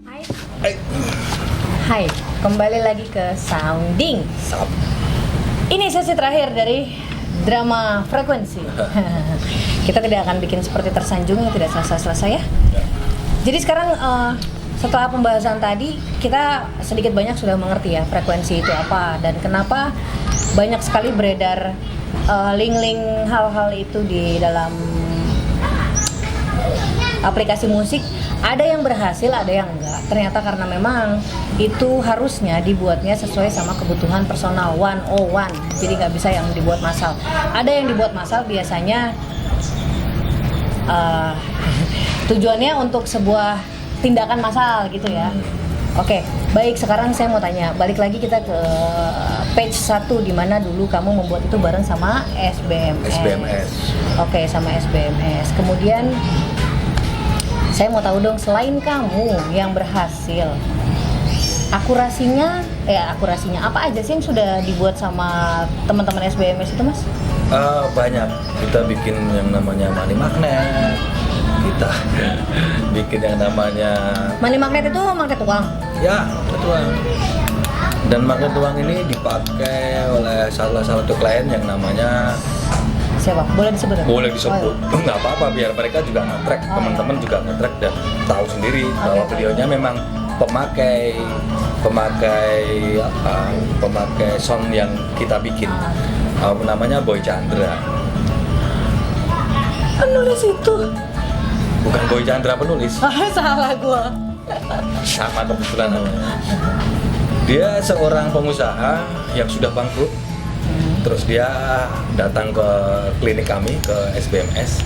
Hai. Hai. Hai, kembali lagi ke Sounding. Sap. Ini sesi terakhir dari drama frekuensi. Kita tidak akan bikin seperti tersanjung yang tidak selesai-selesai ya. Jadi sekarang setelah pembahasan tadi, kita sedikit banyak sudah mengerti ya frekuensi itu apa dan kenapa banyak sekali beredar link-link hal-hal itu di dalam aplikasi musik. Ada yang berhasil, ada yang enggak. Ternyata karena memang itu harusnya dibuatnya sesuai sama kebutuhan personal 101. Jadi nggak bisa yang dibuat massal. Ada yang dibuat massal biasanya tujuannya untuk sebuah tindakan massal gitu ya. Oke, baik, sekarang saya mau tanya, balik lagi kita ke page 1 di mana dulu kamu membuat itu bareng sama SBMS. Oke, sama SBMS. Kemudian saya mau tahu dong, selain kamu yang berhasil, akurasinya apa aja sih yang sudah dibuat sama teman-teman SBMS itu, Mas? Banyak. Kita bikin yang namanya money magnet. Kita bikin yang namanya Money magnet itu magnet uang. ya, magnet uang. Dan magnet uang ini dipakai oleh salah satu klien yang namanya Siapa? Boleh disebut? boleh disebut. Oh, iya. Nggak apa-apa, biar mereka juga nge-track, Oh, teman-teman juga nge-track dan tahu sendiri bahwa Oke. beliaunya memang pemakai sound yang kita bikin. Namanya Boy Chandra. Penulis itu. Bukan Boy Chandra penulis, Salah gua. sama kebetulan namanya. Dia seorang pengusaha yang sudah bangkrut. Terus dia datang ke klinik kami, ke SBMS.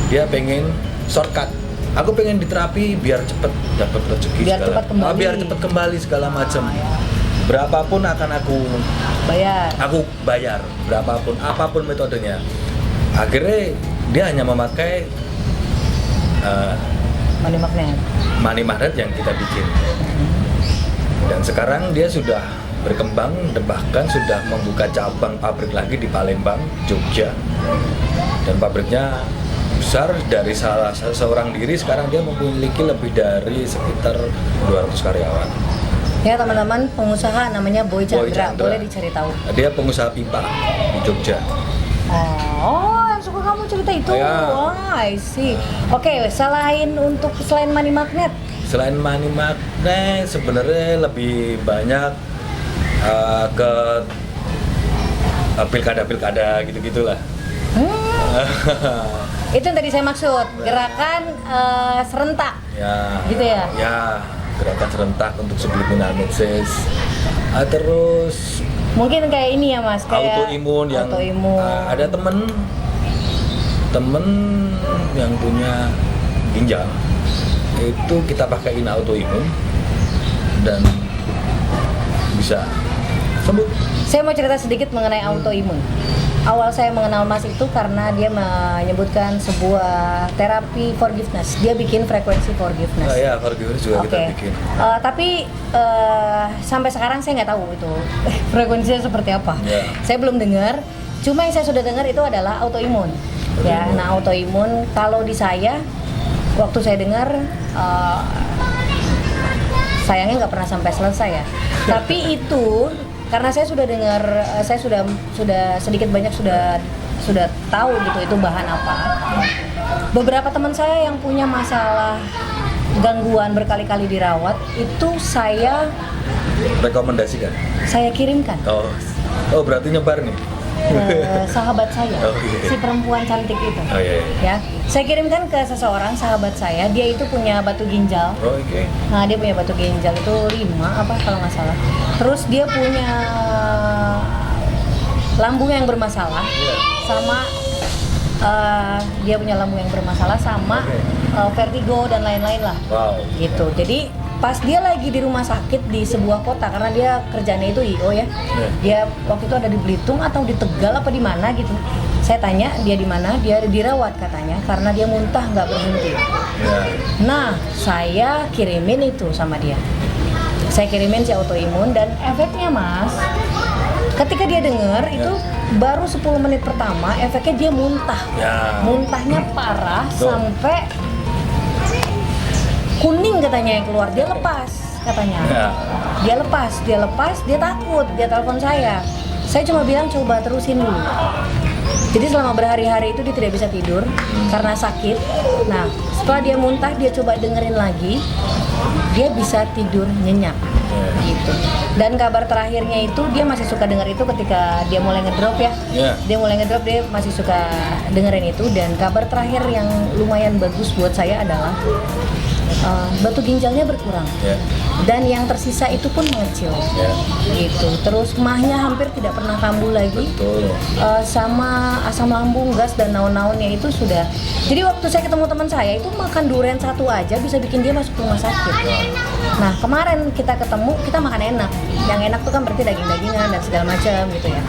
Dia pengen shortcut. Aku pengen diterapi biar cepet dapat rezeki Biar segala. cepat kembali. Biar cepat kembali segala macam. Berapapun akan aku bayar, berapapun, apapun metodenya. Akhirnya dia hanya memakai Money magnet. money magnet yang kita bikin. Dan sekarang dia sudah berkembang dan bahkan sudah membuka cabang pabrik lagi di Palembang, Jogja. Dan pabriknya besar, dari salah seorang diri sekarang dia memiliki lebih dari sekitar 200 karyawan. Ya teman-teman, pengusaha namanya Boy Boy Chandra. Chandra. Boleh dicari tahu. Dia pengusaha pipa di Jogja. Oh, yang suka kamu cerita itu. Ya. Oh, I see. Oke, selain money magnet. Selain money magnet, sebenarnya lebih banyak ke pilkada-pilkada gitu-gitulah. Itu yang tadi saya maksud, gerakan serentak. Ya. Gitu ya? Ya, gerakan serentak untuk subliminal message. Terus Mungkin kayak ini ya Mas, kayak autoimun yang autoimun. ada temen yang punya ginjal itu kita pakaiin autoimun dan bisa sembuh. Saya mau cerita sedikit mengenai autoimun. Awal saya mengenal Mas itu karena dia menyebutkan sebuah terapi forgiveness. Dia bikin frekuensi forgiveness. Ya, forgiveness juga kita Oke. bikin. Tapi sampai sekarang saya nggak tahu itu frekuensinya seperti apa. Ya. Saya belum dengar. Cuma yang saya sudah dengar itu adalah autoimun. Ya, Autoimun. nah autoimun kalau di saya waktu saya dengar sayangnya nggak pernah sampai selesai ya. Tapi itu karena saya sudah dengar, saya sudah sedikit banyak sudah tahu gitu itu bahan apa. Beberapa teman saya yang punya masalah gangguan berkali-kali dirawat itu saya Rekomendasikan. kirimkan Oh, berarti nyebar nih. ke sahabat saya, Oh, iya. si perempuan cantik itu. Oh iya. Ya, saya kirimkan ke seseorang sahabat saya. Dia itu punya batu ginjal. Oh, oke. Nah, dia punya batu ginjal itu 5 apa kalau nggak salah. Terus dia punya lambung yang bermasalah Iya. sama dia punya lambung yang bermasalah sama vertigo dan lain-lain lah. Wow. Gitu. Jadi pas dia lagi di rumah sakit di sebuah kota karena dia kerjanya itu IO ya. Dia waktu itu ada di Belitung atau di Tegal apa di mana gitu. Saya tanya dia di mana, dia dirawat katanya karena dia muntah nggak berhenti. Ya. Nah, saya kirimin itu sama dia. Saya kirimin si autoimun dan efeknya Mas, ketika dia dengar itu baru 10 menit pertama efeknya dia muntah. Ya. Muntahnya parah Tuh. sampai kuning katanya yang keluar, dia lepas katanya. Ya. Dia takut, dia telepon saya. Saya cuma bilang coba terusin dulu. Jadi selama berhari-hari itu dia tidak bisa tidur karena sakit. Nah, setelah dia muntah, dia coba dengerin lagi, dia bisa tidur nyenyak gitu. Dan kabar terakhirnya itu dia masih suka denger itu ketika dia mulai ngedrop ya. Dia mulai ngedrop, dia masih suka dengerin itu. Dan kabar terakhir yang lumayan bagus buat saya adalah batu ginjalnya berkurang. Dan yang tersisa itu pun mengecil gitu. Terus mahnya hampir tidak pernah kambuh lagi. Sama asam lambung, gas dan naon-naunnya itu sudah. Jadi waktu saya ketemu teman saya itu makan durian satu aja bisa bikin dia masuk rumah sakit. Nah kemarin kita ketemu, kita makan enak. Yang enak tuh kan berarti daging-dagingan dan segala macam gitu ya.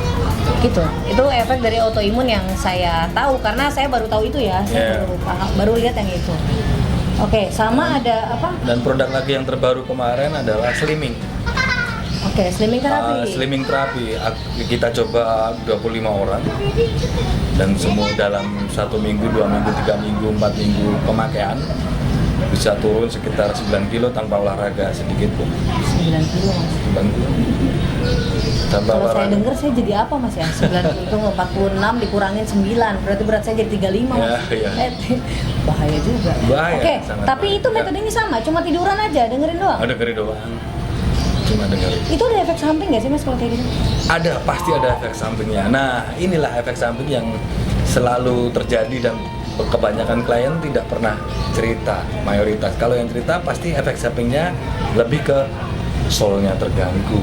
Gitu. Itu efek dari autoimun yang saya tahu karena saya baru tahu itu ya. Saya baru lihat yang itu. Oke, sama ada apa? Dan produk lagi yang terbaru kemarin adalah slimming. Oke, slimming terapi. Slimming terapi. Kita coba 25 orang dan semua dalam 1 minggu, 2 minggu, 3 minggu, 4 minggu pemakaian bisa turun sekitar 9 kilo tanpa olahraga sedikit pun. 9 kilo mas? 9 kilo. Tanpa kalau olahraga. saya dengar saya jadi apa mas ya? 9 kilo itu 46 dikurangin 9, berarti berat saya jadi 35 mas. Bahaya juga. Bahaya. Oke, tapi bahaya. itu metodenya sama, cuma tiduran aja, dengerin doang? Dengerin doang. Cuma dengerin. Itu ada efek samping nggak sih mas kalau kayak gitu? Ada, pasti ada efek sampingnya. Nah, inilah efek samping yang selalu terjadi dan kebanyakan klien tidak pernah cerita, mayoritas. Kalau yang cerita pasti efek sampingnya lebih ke soulnya terganggu,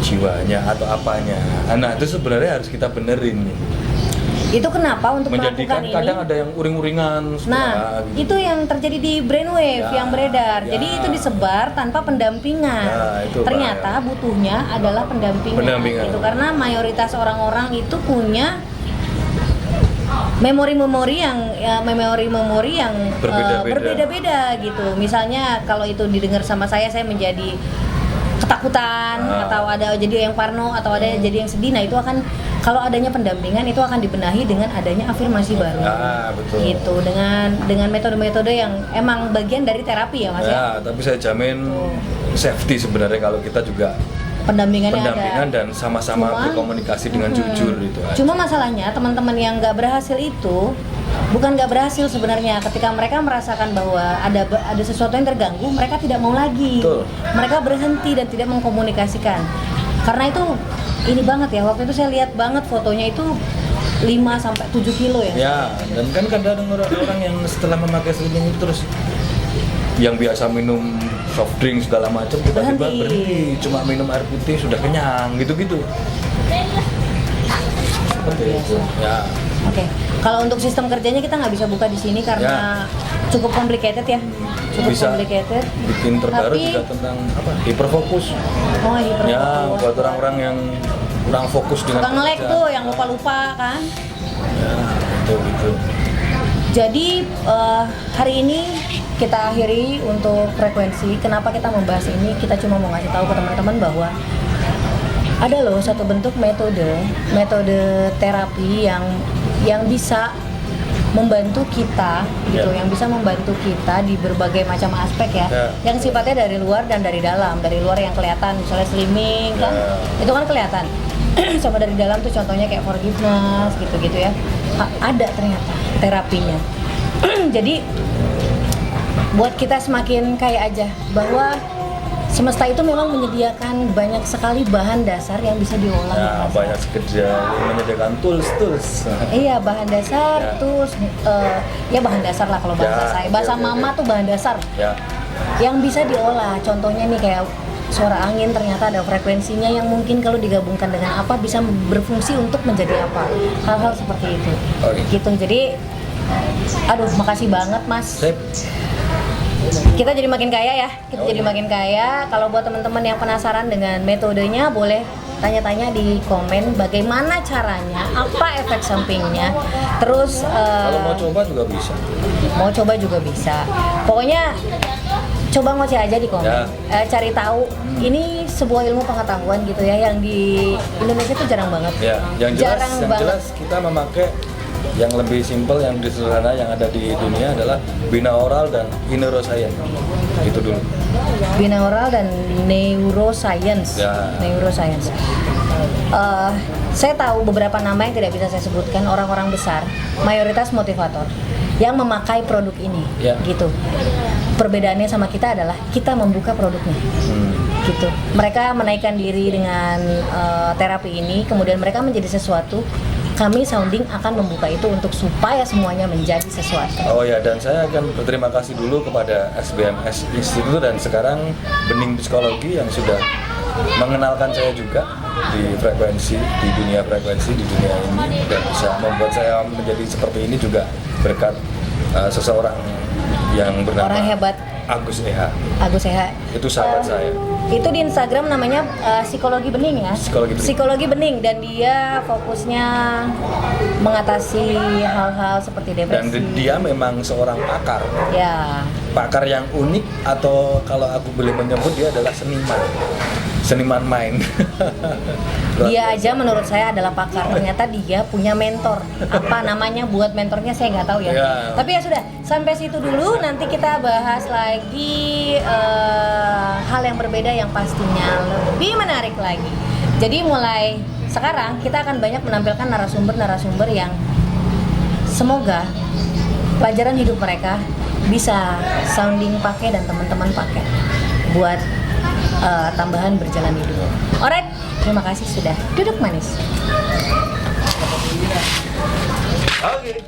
jiwanya atau apanya. Nah, itu sebenarnya harus kita benerin. Itu kenapa untuk Menjadikan melakukan ini? kadang ada yang uring-uringan. Nah, gitu. Itu yang terjadi di brainwave yang beredar. Jadi itu disebar tanpa pendampingan. Itu ternyata bahaya. butuhnya adalah pendampingan. Itu karena mayoritas orang-orang itu punya memori-memori yang berbeda-beda gitu. Misalnya kalau itu didengar sama saya menjadi ketakutan atau ada jadi yang parno atau ada jadi yang sedih. Nah, itu akan kalau adanya pendampingan itu akan dibenahi dengan adanya afirmasi baru. Betul. Gitu dengan metode-metode yang emang bagian dari terapi ya, Mas ya. Tapi saya jamin safety sebenarnya kalau kita juga pendampingan ada. Dan sama-sama berkomunikasi dengan jujur itu aja. Cuma masalahnya teman-teman yang nggak berhasil itu bukan nggak berhasil sebenarnya, ketika mereka merasakan bahwa ada sesuatu yang terganggu, mereka tidak mau lagi. Betul. Mereka berhenti dan tidak mengkomunikasikan. Karena itu ini banget ya, waktu itu saya lihat banget fotonya itu 5-7 kilo ya. Dan kan kadang orang yang setelah memakai slimming itu terus yang biasa minum soft drink segala macam tiba-tiba berhenti, cuma minum air putih sudah kenyang gitu-gitu. Seperti itu. Oke. Kalau untuk sistem kerjanya kita nggak bisa buka di sini karena cukup complicated ya. Complicated. Bikin terbaru juga tentang hiperfokus. Hiperfokus. Buat orang-orang yang kurang fokus dengan suka nge-lag tuh, yang lupa-lupa kan. Gitu. Jadi hari ini kita akhiri untuk frekuensi. Kenapa kita membahas ini? Kita cuma mau ngasih tahu ke teman-teman bahwa ada loh satu bentuk metode terapi yang bisa membantu kita gitu, yang bisa membantu kita di berbagai macam aspek ya, yang sifatnya dari luar dan dari dalam. Dari luar yang kelihatan, misalnya slimming kan, itu kan kelihatan. Sama dari dalam tuh contohnya kayak forgiveness gitu-gitu ya. Ada ternyata terapinya. Jadi buat kita semakin kaya aja bahwa semesta itu memang menyediakan banyak sekali bahan dasar yang bisa diolah. Banyak sekedar menyediakan tools. Iya, bahan dasar, tools, ya bahan dasar lah kalau bahasa saya. Bahasa mama tuh bahan dasar. Yang bisa diolah. Contohnya nih kayak suara angin, ternyata ada frekuensinya yang mungkin kalau digabungkan dengan apa bisa berfungsi untuk menjadi apa. Hal-hal seperti itu. Gitu. Jadi makasih banget Mas. Kita jadi makin kaya ya. Jadi makin kaya. Kalau buat teman-teman yang penasaran dengan metodenya, boleh tanya-tanya di komen bagaimana caranya, apa efek sampingnya. Terus kalau mau coba juga bisa. Mau coba juga bisa. Pokoknya coba ngoceh aja di komen. Cari tahu. Ini sebuah ilmu pengetahuan gitu ya yang di Indonesia tuh jarang banget. Yang jelas kita memakai yang lebih simpel, yang sederhana yang ada di dunia adalah binaural dan neuroscience. Itu dulu. Binaural dan neuroscience. Ya. Neuroscience. Saya tahu beberapa nama yang tidak bisa saya sebutkan, orang-orang besar, mayoritas motivator yang memakai produk ini, Ya. gitu. Perbedaannya sama kita adalah kita membuka produknya, gitu. Mereka menaikkan diri dengan terapi ini, kemudian mereka menjadi sesuatu. Kami Sounding akan membuka itu untuk supaya semuanya menjadi sesuatu. Oh ya, dan saya akan berterima kasih dulu kepada SBMS Institute dan sekarang Bening Psikologi yang sudah mengenalkan saya juga di frekuensi, di dunia frekuensi, di dunia ini, dan bisa membuat saya menjadi seperti ini juga berkat seseorang yang bernama Orang hebat. Agus Eha. Agus Eha. Itu sahabat saya. Itu di Instagram namanya Psikologi Bening ya. Psikologi Bening. Dan dia fokusnya mengatasi hal-hal seperti Dan depresi. dia memang seorang pakar. Ya. Pakar yang unik, atau kalau aku boleh menyebut dia adalah seniman main. Dia aja menurut saya adalah pakar. Ternyata dia punya mentor. Apa namanya buat mentornya saya nggak tahu ya. Ya. Tapi ya sudah, sampai situ dulu. Nanti kita bahas lagi hal yang berbeda yang pastinya lebih menarik lagi. Jadi mulai sekarang kita akan banyak menampilkan narasumber-narasumber yang semoga pelajaran hidup mereka bisa Sounding pakai dan teman-teman pakai buat tambahan berjalan hidup. Alright, terima kasih sudah duduk manis. Oke.